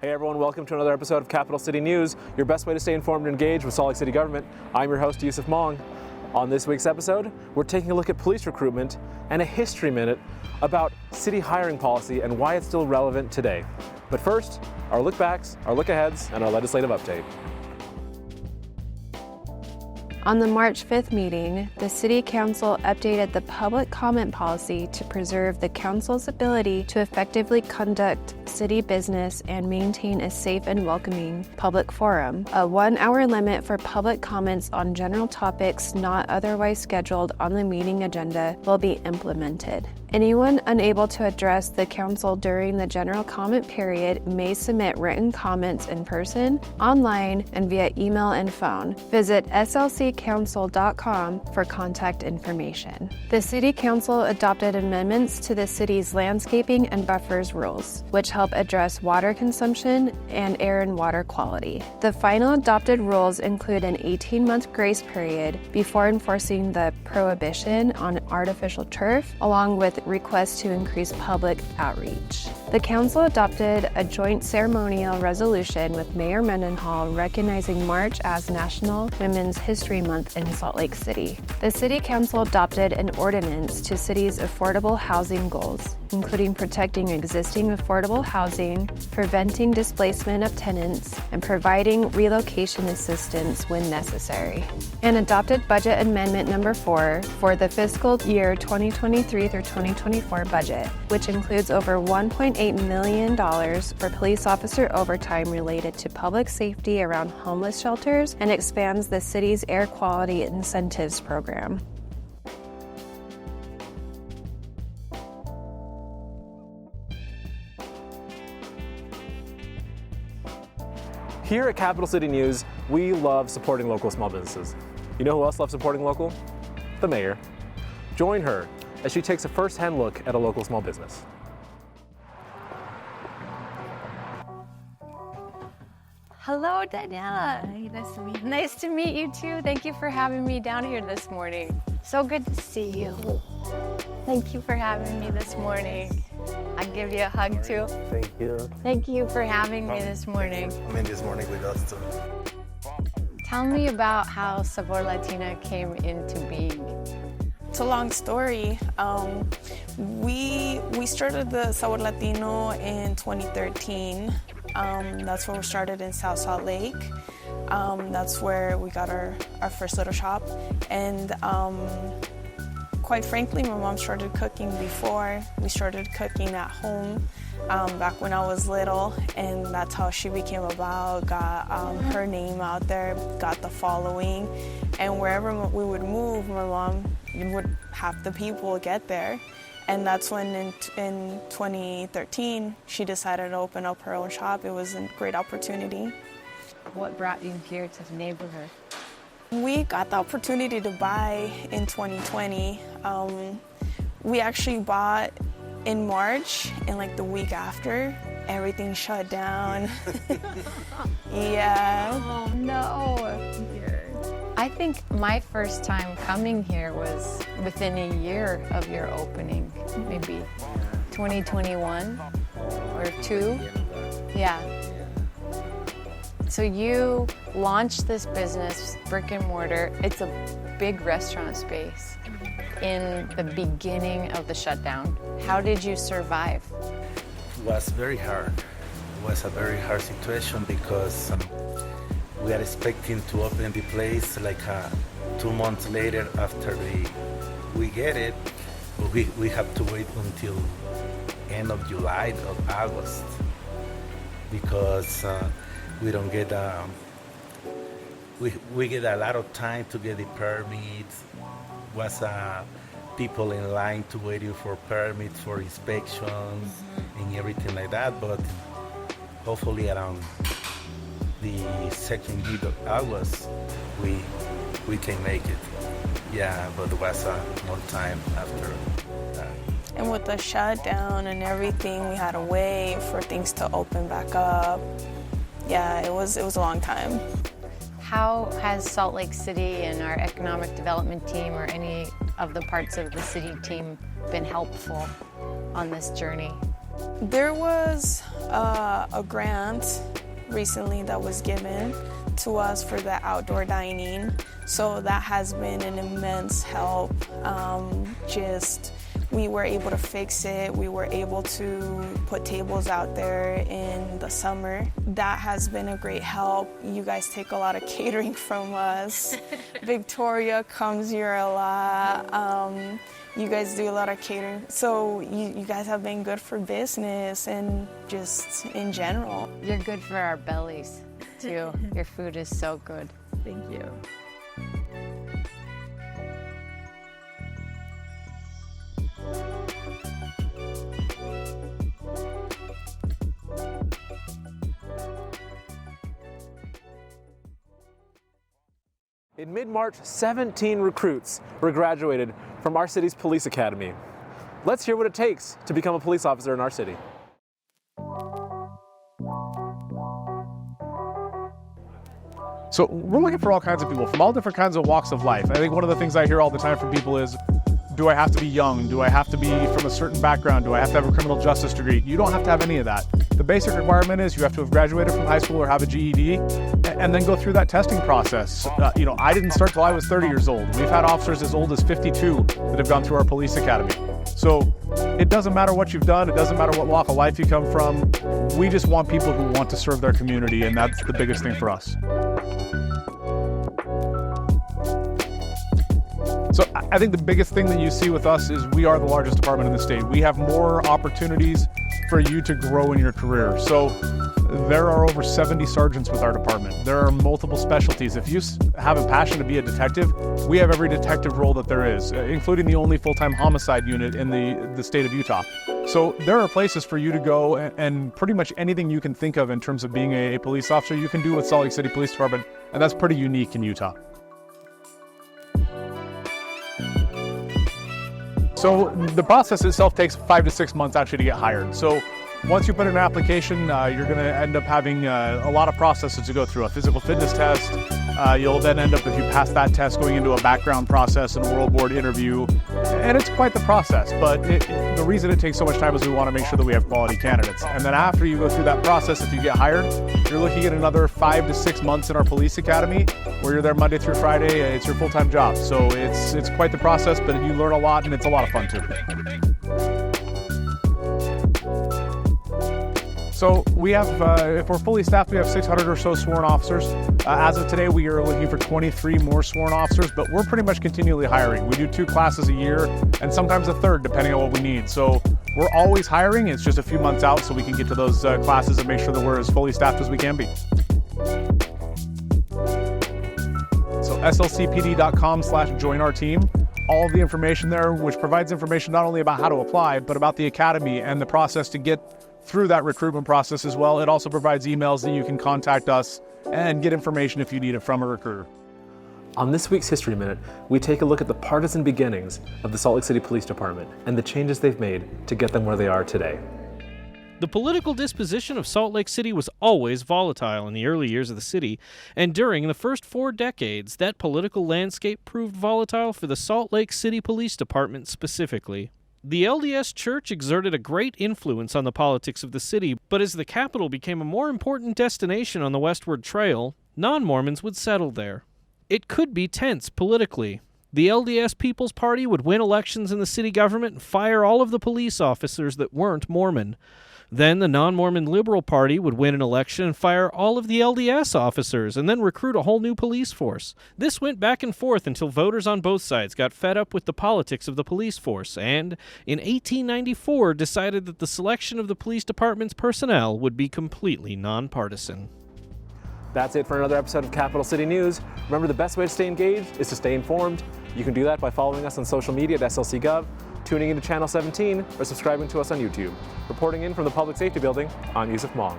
Hey everyone, welcome to another episode of Capital City News, your best way to stay informed and engaged with Salt Lake City government. I'm your host, Yusuf Mong. On this week's episode, we're taking a look at police recruitment and a history minute about city hiring policy and why it's still relevant today. But first, our look backs, our look aheads, and our legislative update. On the March 5th meeting, the City Council updated the public comment policy to preserve the Council's ability to effectively conduct city business and maintain a safe and welcoming public forum. A 1-hour limit for public comments on general topics not otherwise scheduled on the meeting agenda will be implemented. Anyone unable to address the Council during the general comment period may submit written comments in person, online, and via email and phone. Visit slccouncil.com for contact information. The City Council adopted amendments to the city's landscaping and buffers rules, which help address water consumption and air and water quality. The final adopted rules include an 18-month grace period before enforcing the prohibition on artificial turf, along with requests to increase public outreach. The Council adopted a joint ceremonial resolution with Mayor Mendenhall recognizing March as National Women's History Month in Salt Lake City. The City Council adopted an ordinance to city's affordable housing goals, including protecting existing affordable housing, preventing displacement of tenants, and providing relocation assistance when necessary. An adopted budget amendment number 4 for the fiscal year 2023 through 2024 budget, which includes over $1.8 million for police officer overtime related to public safety around homeless shelters, and expands the city's air quality incentives program. Here at Capital City News, we love supporting local small businesses. You know who else loves supporting local? The mayor. Join her as she takes a first-hand look at a local small business. Hello, Daniela. Hi, nice to meet you. Nice to meet you too. Thank you for having me down here this morning. So good to see you. Thank you for having me this morning. I'll give you a hug too. Thank you. Thank you for having me this morning. Coming this morning with us too. Tell me about how Sabor Latina came into being. It's a long story. We started the Sabor Latino in 2013. That's when we started in South Salt Lake. That's where we got our first little shop. And quite frankly, my mom started cooking before. We started cooking at home back when I was little, and that's how she became about, got her name out there, got the following. And wherever we would move, my mom would have the people get there. And that's when in 2013, she decided to open up her own shop. It was a great opportunity. What brought you here to the neighborhood? We got the opportunity to buy in 2020. We actually bought in March, and like the week after, everything shut down. Yeah. Oh no. I think my first time coming here was within a year of your opening, maybe 2021 or 2. Yeah. So you launched this business, brick and mortar. It's a big restaurant space in the beginning of the shutdown. How did you survive? It was very hard. It was a very hard situation because we are expecting to open the place like 2 months later after we get it. We have to wait until end of July or August because we don't get we get a lot of time to get the permits. Was people in line to waiting for permits for inspections and everything like that, but hopefully around the second week of August we can make it. Yeah, but it was a long time after that. And with the shutdown and everything, we had to wait for things to open back up. Yeah, it was a long time. How has Salt Lake City and our economic development team or any of the parts of the city team been helpful on this journey? There was a grant recently that was given to us for the outdoor dining. So that has been an immense help. We were able to fix it. We were able to put tables out there in the summer. That has been a great help. You guys take a lot of catering from us. Victoria comes here a lot. You guys do a lot of catering. So you guys have been good for business and just in general. You're good for our bellies, too. Your food is so good. Thank you. In mid-March, 17 recruits were graduated from our city's police academy. Let's hear what it takes to become a police officer in our city. So we're looking for all kinds of people from all different kinds of walks of life. I think one of the things I hear all the time from people is, do I have to be young? Do I have to be from a certain background? Do I have to have a criminal justice degree? You don't have to have any of that. The basic requirement is you have to have graduated from high school or have a GED and then go through that testing process. I didn't start till I was 30 years old. We've had officers as old as 52 that have gone through our police academy. So it doesn't matter what you've done. It doesn't matter what walk of life you come from. We just want people who want to serve their community, and that's the biggest thing for us. So I think the biggest thing that you see with us is we are the largest department in the state. We have more opportunities for you to grow in your career. So there are over 70 sergeants with our department. There are multiple specialties. If you have a passion to be a detective, we have every detective role that there is, including the only full-time homicide unit in the state of Utah. So there are places for you to go, and pretty much anything you can think of in terms of being a police officer, you can do with Salt Lake City Police Department, and that's pretty unique in Utah. So the process itself takes 5 to 6 months actually to get hired. So once you put in an application, you're going to end up having a lot of processes to go through. A physical fitness test. You'll then end up, if you pass that test, going into a background process and a oral board interview. And it's quite the process, but the reason it takes so much time is we want to make sure that we have quality candidates. And then after you go through that process, if you get hired, you're looking at another 5 to 6 months in our police academy, where you're there Monday through Friday. It's your full-time job. So it's quite the process, but you learn a lot, and it's a lot of fun too. So we have, if we're fully staffed, we have 600 or so sworn officers. As of today, we are looking for 23 more sworn officers, but we're pretty much continually hiring. We do 2 classes a year, and sometimes a third, depending on what we need. So we're always hiring. It's just a few months out, so we can get to those classes and make sure that we're as fully staffed as we can be. So slcpd.com/join our team. All of the information there, which provides information not only about how to apply, but about the academy and the process to get through that recruitment process as well. It also provides emails that you can contact us and get information if you need it from a recruiter. On this week's History Minute, we take a look at the partisan beginnings of the Salt Lake City Police Department and the changes they've made to get them where they are today. The political disposition of Salt Lake City was always volatile in the early years of the city, and during the first 4 decades, that political landscape proved volatile for the Salt Lake City Police Department specifically. The LDS Church exerted a great influence on the politics of the city, but as the capital became a more important destination on the Westward Trail, non-Mormons would settle there. It could be tense politically. The LDS People's Party would win elections in the city government and fire all of the police officers that weren't Mormon. Then the non-Mormon Liberal Party would win an election and fire all of the LDS officers and then recruit a whole new police force. This went back and forth until voters on both sides got fed up with the politics of the police force and, in 1894, decided that the selection of the police department's personnel would be completely nonpartisan. That's it for another episode of Capital City News. Remember, the best way to stay engaged is to stay informed. You can do that by following us on social media at SLC.gov, tuning into Channel 17, or subscribing to us on YouTube. Reporting in from the Public Safety Building, I'm Yusuf Mong.